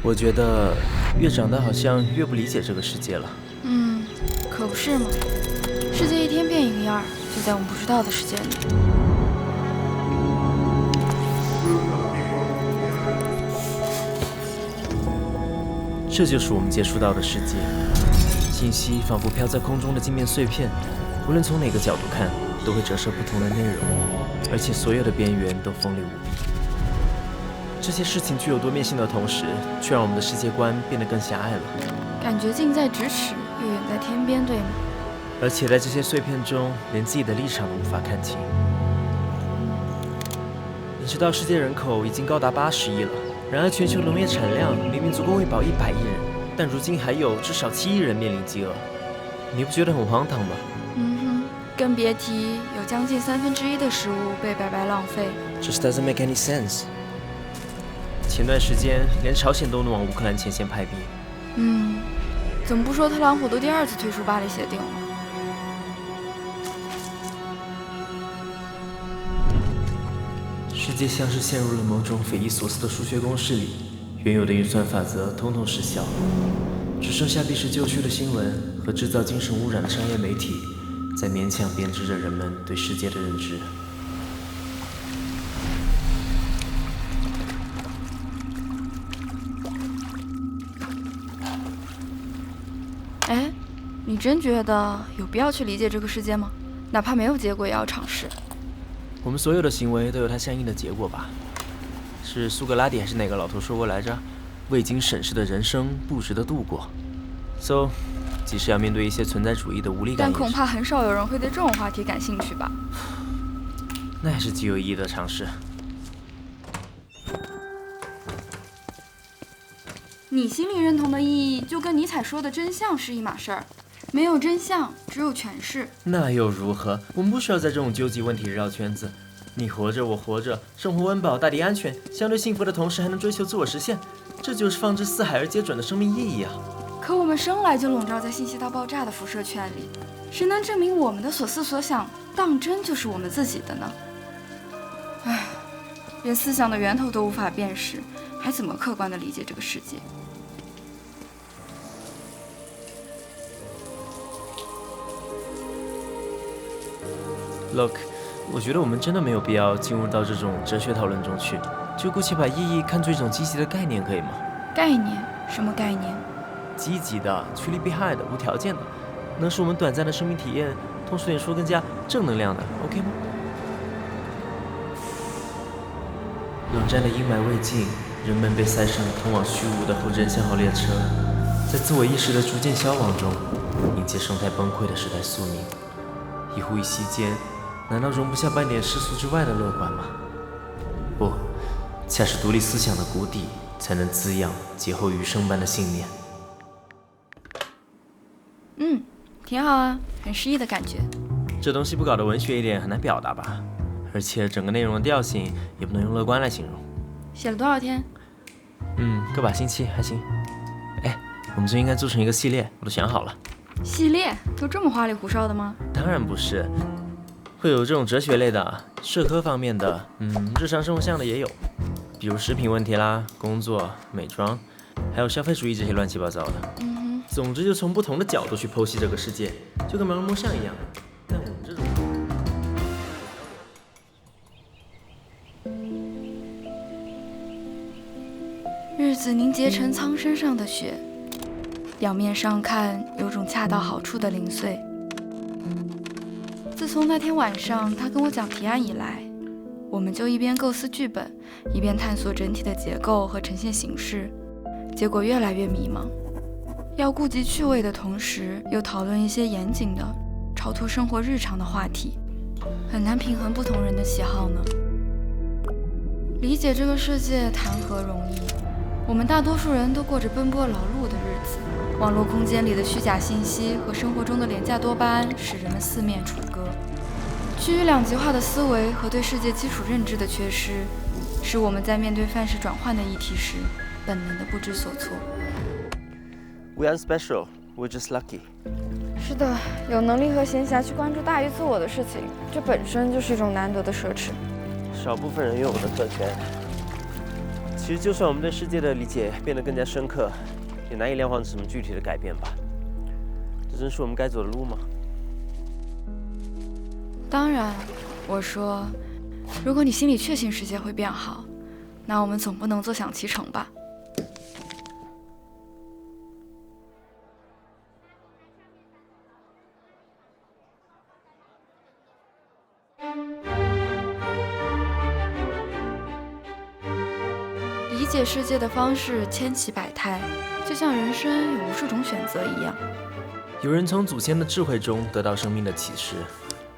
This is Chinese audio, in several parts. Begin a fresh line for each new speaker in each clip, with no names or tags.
我觉得越长大好像越不理解这个世界了。
可不是嘛，世界一天变一个样，就在我们不知道的世界里。
这就是我们接触到的世界，信息仿佛飘在空中的镜面碎片，无论从哪个角度看，都会折射不同的内容，而且所有的边缘都锋利无比。这些事情具有多面性的同时，却让我们的世界观变得更狭隘了。
感觉近在咫尺，又远在天边，对吗？
而且在这些碎片中，连自己的立场都无法看清。你知道世界人口已经高达80亿了，然而全球农业产量明明足够喂饱100亿人，但如今还有至少7亿人面临饥饿。你不觉得很荒唐吗？
更别提有将近1/3的食物被白白浪费。
Just doesn't make any sense。前段时间，连朝鲜都能往乌克兰前线派兵。
怎么不说特朗普都第2次退出巴黎协定了？
世界像是陷入了某种匪夷所思的数学公式里，原有的运算法则统统失效，只剩下避实就虚的新闻和制造精神污染的商业媒体，在勉强编织着人们对世界的认知。
你真觉得有必要去理解这个世界吗？哪怕没有结果也要尝试。
我们所有的行为都有它相应的结果吧？是苏格拉底还是哪个老头说过来着？未经审视的人生不值得度过。So， 即使要面对一些存在主义的无力感，
但恐怕很少有人会对这种话题感兴趣吧？
那也是极有意义的尝试。
你心里认同的意义，就跟尼采说的真相是一码事儿。没有真相，只有诠释。
那又如何？我们不需要在这种究极问题绕圈子。你活着，我活着，生活温饱，大地安全，相对幸福的同时还能追求自我实现，这就是放之四海而皆准的生命意义啊！
可我们生来就笼罩在信息到爆炸的辐射圈里，谁能证明我们的所思所想当真就是我们自己的呢？连思想的源头都无法辨识，还怎么客观地理解这个世界
？Look， 我觉得我们真的没有必要进入到这种哲学讨论中去，就姑且把意义看作一种积极的概念，可以吗？
概念？什么概念？
积极的、趋利避害的、无条件的，能使我们短暂的生命体验，通俗点说，更加正能量的 ，OK 吗？冷战的阴霾未尽，人们被塞上了通往虚无的后真相号列车，在自我意识的逐渐消亡中，迎接生态崩溃的时代宿命。一呼一吸间，难道容不下半点世俗之外的乐观吗？不，恰是独立思想的谷底，才能滋养劫后余生般的信念。
挺好啊，很诗意的感觉。
这东西不搞得文学一点，很难表达吧？而且整个内容的调性也不能用乐观来形容。
写了多少天？
个把星期还行。我们就应该做成一个系列，我都想好了。
系列都这么花里胡哨的吗？
当然不是，会有这种哲学类的、社科方面的，日常生活向的也有，比如食品问题啦、工作、美妆，还有消费主义这些乱七八糟的。总之就从不同的角度去剖析这个世界，就跟盲人摸象一样。但我们这种
日子凝结成苍生上的雪，表面上看有种恰到好处的零碎。自从那天晚上他跟我讲提案以来，我们就一边构思剧本，一边探索整体的结构和呈现形式，结果越来越迷茫。要顾及趣味的同时，又讨论一些严谨的、超脱生活日常的话题，很难平衡不同人的喜好呢。理解这个世界谈何容易？我们大多数人都过着奔波劳碌的日子，网络空间里的虚假信息和生活中的廉价多巴胺使人们四面楚歌。趋于两极化的思维和对世界基础认知的缺失，使我们在面对范式转换的议题时，本能的不知所措。
We aren't special, we're just lucky.
是的，有能力和闲暇去关注大于自我的事情，这本身就是一种难得的奢侈。
少部分人拥有的特权，
其实，就算我们对世界的理解变得更加深刻，也难以量化什么具体的改变吧。这真是我们该走的路吗？
当然，我说，如果你心里确信世界会变好，那我们总不能坐享其成吧。理解世界的方式千奇百态，就像人生有无数种选择一样。
有人从祖先的智慧中得到生命的启示，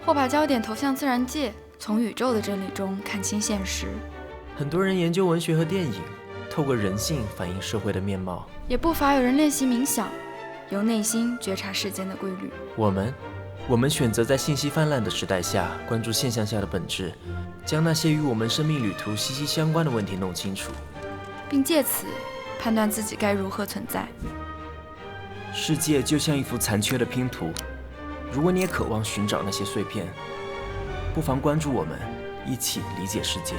或把焦点投向自然界，从宇宙的真理中看清现实。
很多人研究文学和电影，透过人性反映社会的面貌。
也不乏有人练习冥想，由内心觉察世间的规律。
我们选择在信息泛滥的时代下，关注现象下的本质，将那些与我们生命旅途息息相关的问题弄清楚，
并借此判断自己该如何存在。
世界就像一幅残缺的拼图，如果你也渴望寻找那些碎片，不妨关注我们，一起理解世界。